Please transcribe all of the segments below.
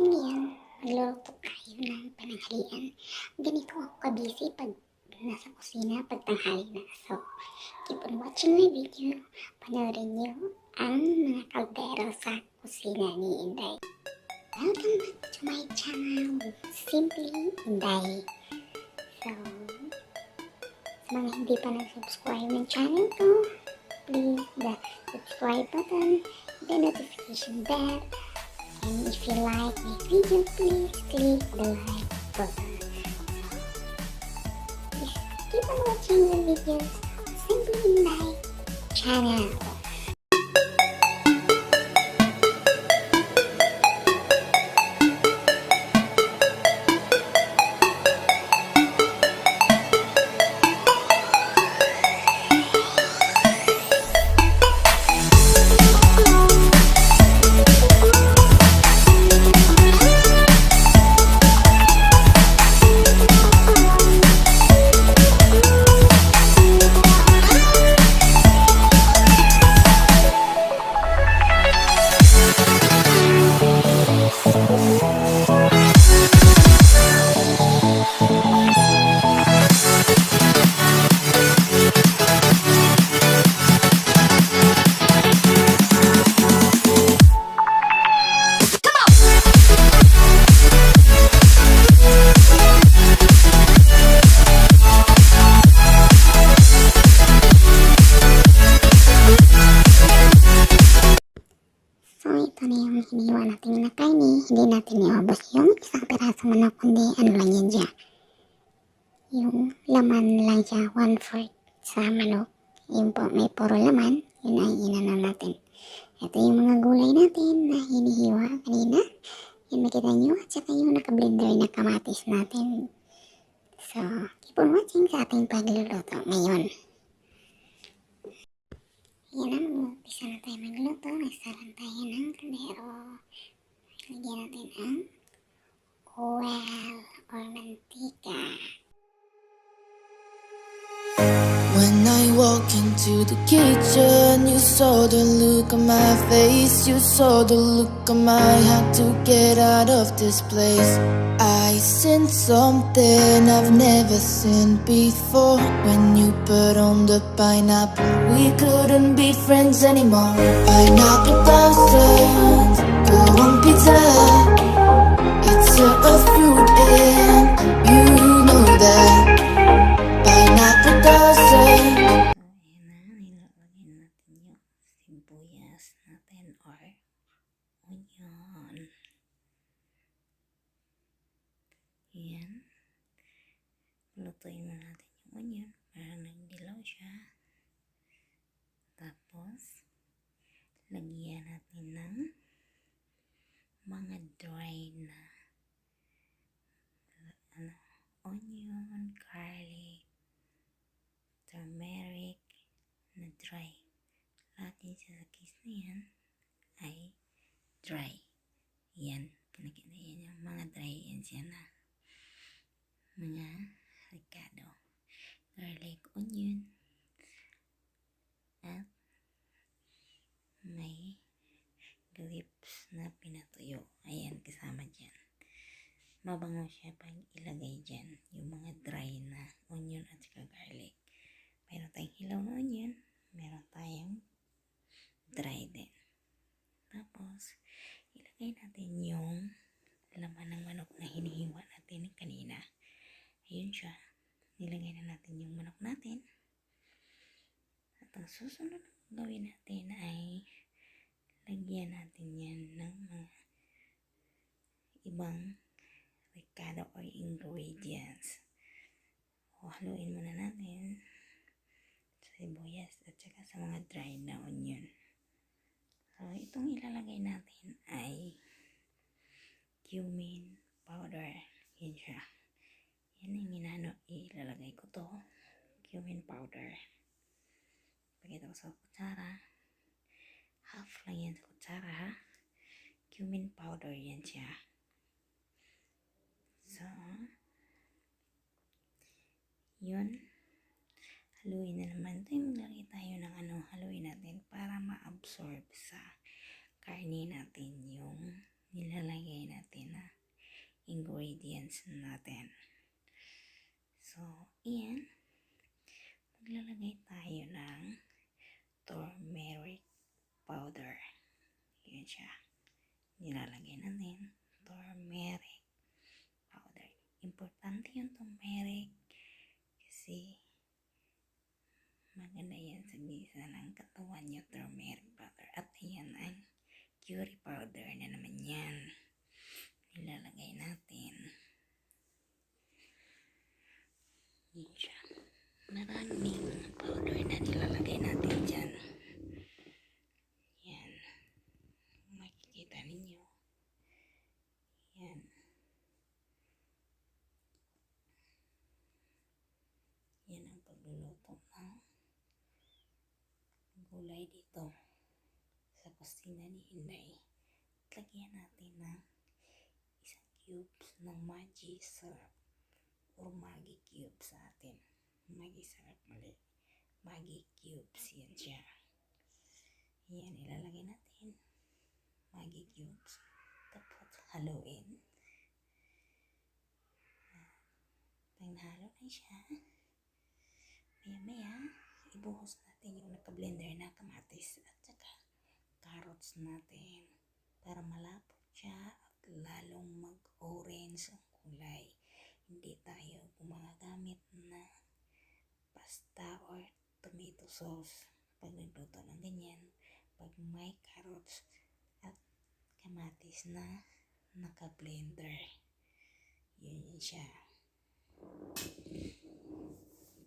natin ngayon, magluluto tayo ng pananghalian. Ganito ako kabisi pag nasa kusina, pag tanghali na. So, keep on watching my video. Panoorin niyo ang mga kaldero sa kusina ni Inday. Welcome back to my channel, Simply Inday. So, sa mga hindi pa nag-subscribe ng channel ko, please the subscribe button, the notification bell, and if you like my video, please click the like button. Please keep on watching the videos Simply Inday channel. So, ito na yung hiniwa natin na kaini. Hindi natin iubos yung isang piraso manok, kundi ano lang yan dyan. Yung laman lang siya, 1/4 sa manok. Yung po, may puro laman, yun ay inano natin. Ito yung mga gulay natin na hinihiwa kanina. Yung nakita nyo, at saka yung naka-blender na kamatis natin. So, keep on watching sa ating pagluluto ngayon. Yan na, mag-umpisa na tayo magluto. Nagsalan tayo ng kaldero. Lagyan natin ang oil or mantika. When I walk into the kitchen, you saw the look on my face. You saw the look on my had to get out of this place. I sensed something I've never seen before. When you put on the pineapple, we couldn't be friends anymore. Pineapple thousands, go on pizza. It's a fruit and you know that. Pineapple doesn't. Ayan na, nilalagyan natin yung sibuyas natin or onion. Ayan. Lutuin mo natin yung onion para nagdilaw siya. Tapos, lagyan natin ng mga dry na onion, garlic, turmeric na dry. Lahat yun sa case na yan ay dry. Yan, pinakita yan yung mga dry yan siya na mga ricado. Garlic, onion, at may grapes na pinatuyo. Ayan, kasama dyan. Mabango siya pag ilagay dyan yung mga dry na onion at saka garlic. Meron tayong hilaw na onion, meron tayong dry din. Tapos, ilagay natin yung laman ng manok na hinihiwa natin kanina. Ayun siya. Nilagay na natin yung manok natin. At ang susunod na gawin natin ay lagyan natin yan ng mga ibang ricado or ingredients. O, haluin muna natin sa sibuyas at saka sa mga dry na onion. So, itong ilalagay natin ay cumin powder. Yan siya. Yan ang ilalagay ko to. Cumin powder. Pakita ko sa kutsara. Half lang yan sa kutsara, ha. Cumin powder yan siya. So, yun. Haluin na naman. Ito yung maglagay tayo ng haluin natin para ma-absorb sa karne natin yung nilalagay natin na ingredients natin. So, iyan. Maglalagay tayo ng turmeric powder. Yun siya. Nilalagay natin turmeric powder. Importante yung turmeric kasi maganda yan sa bisa ng katawan yung turmeric powder. At ayan ang curry powder na naman yan. Nilalagay natin. Yun siya. Maraming powder na nilalagay natin dyan. Yan. Makikita ninyo. Yan. Yan ang pagluluto ng gulay dito sa kusina ni Inday. Lagyan natin ng isang cubes ng Maggi syrup or Maggi cubes sa atin. Maggi syrup mali. Maggi cubes, yan siya. Yan, ilalagay natin. Maggi cubes. Tapos haluin. Pag nahalo na siya, maya-maya, ibuhos natin yung naka-blender na kamatis at saka carrots natin para malapot siya at lalong mag-orange ang kulay. Hindi tayo gumagamit na pasta or tomato sauce pag nagluto ng ganyan. Pag may carrots at kamatis na naka-blender. Yun siya.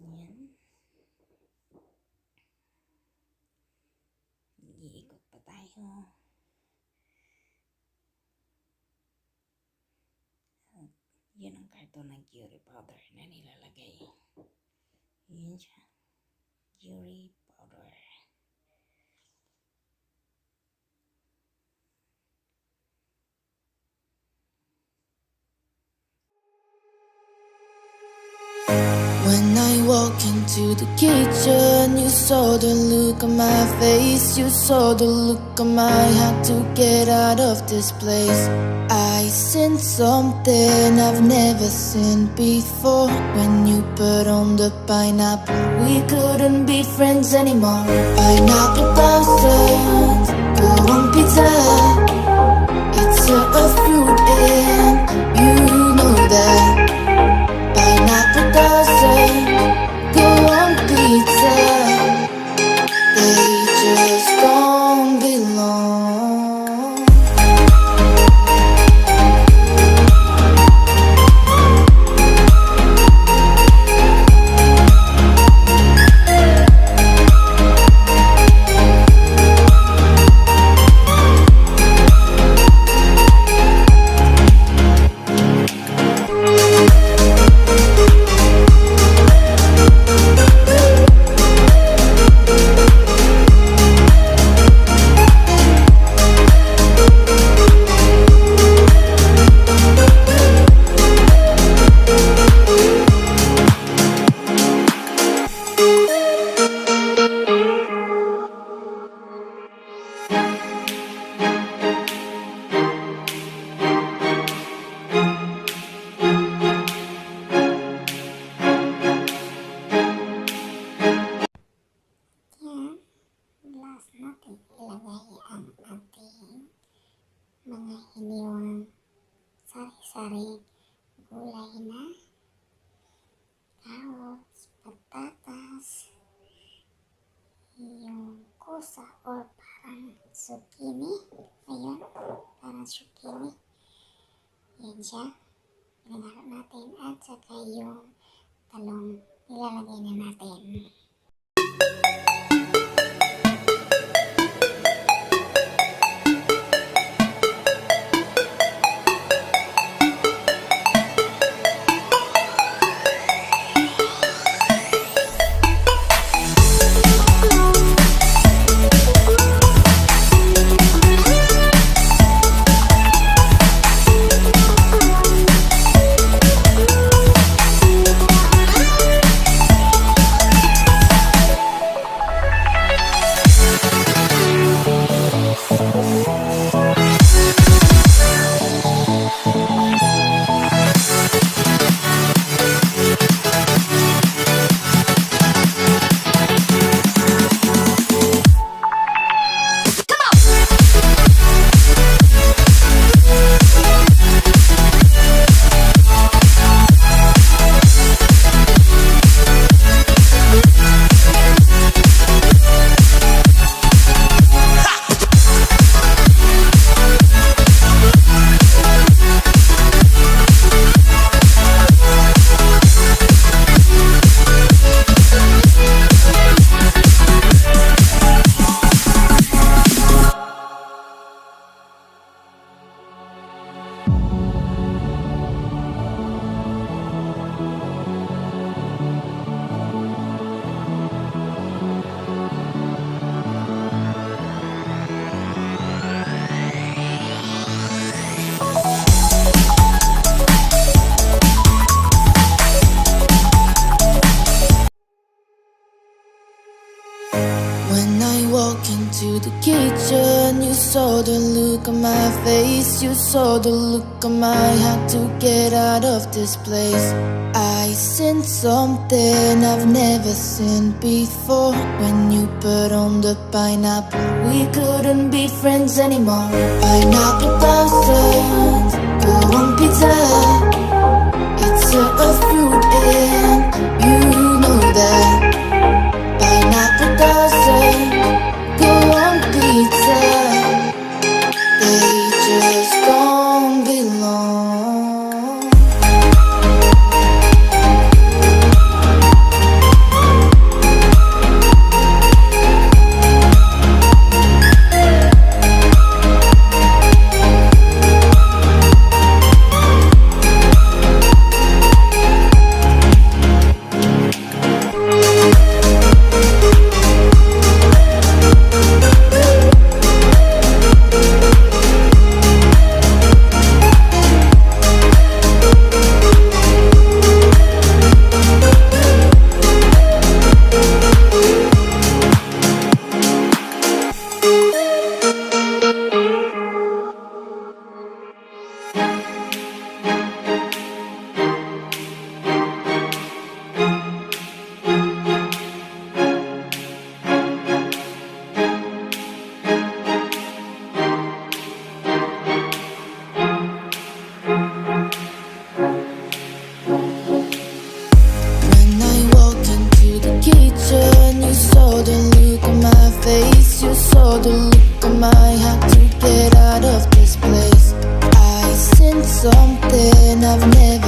Yan. Iikot pa tayo. Yun ang karton ng curry powder na nilalagay. Yun siya. Curry powder. When I walk into the kitchen, you saw the look on my face. You saw the look on my had to get out of this place. I seen something I've never seen before. When you put on the pineapple, we couldn't be friends anymore. Pineapple thousands, go on pizza. It's a fruit and you know that. Pineapple doesn't go on pizza. They just don't belong. Yan. Last natin ilagay ang ating mga hiniwang sari-sari gulay na carrots, patatas, yung kusa or parang zucchini. Ayun, parang zucchini. Yan siya. Pinahalo natin at saka yung talong nilalagay na natin. kitchen, you saw the look on my face, you saw the look on my had to get out of this place. I seen something I've never seen before. When you put on the pineapple, we couldn't be friends anymore. Pineapple thousand, go on pizza. It's a fruit and you know that. Pineapple doesn't go on pizza. They just don't belong. When I walked into the kitchen, you saw the look on my face, you saw the look on my had to get out of this place. I seen something I've never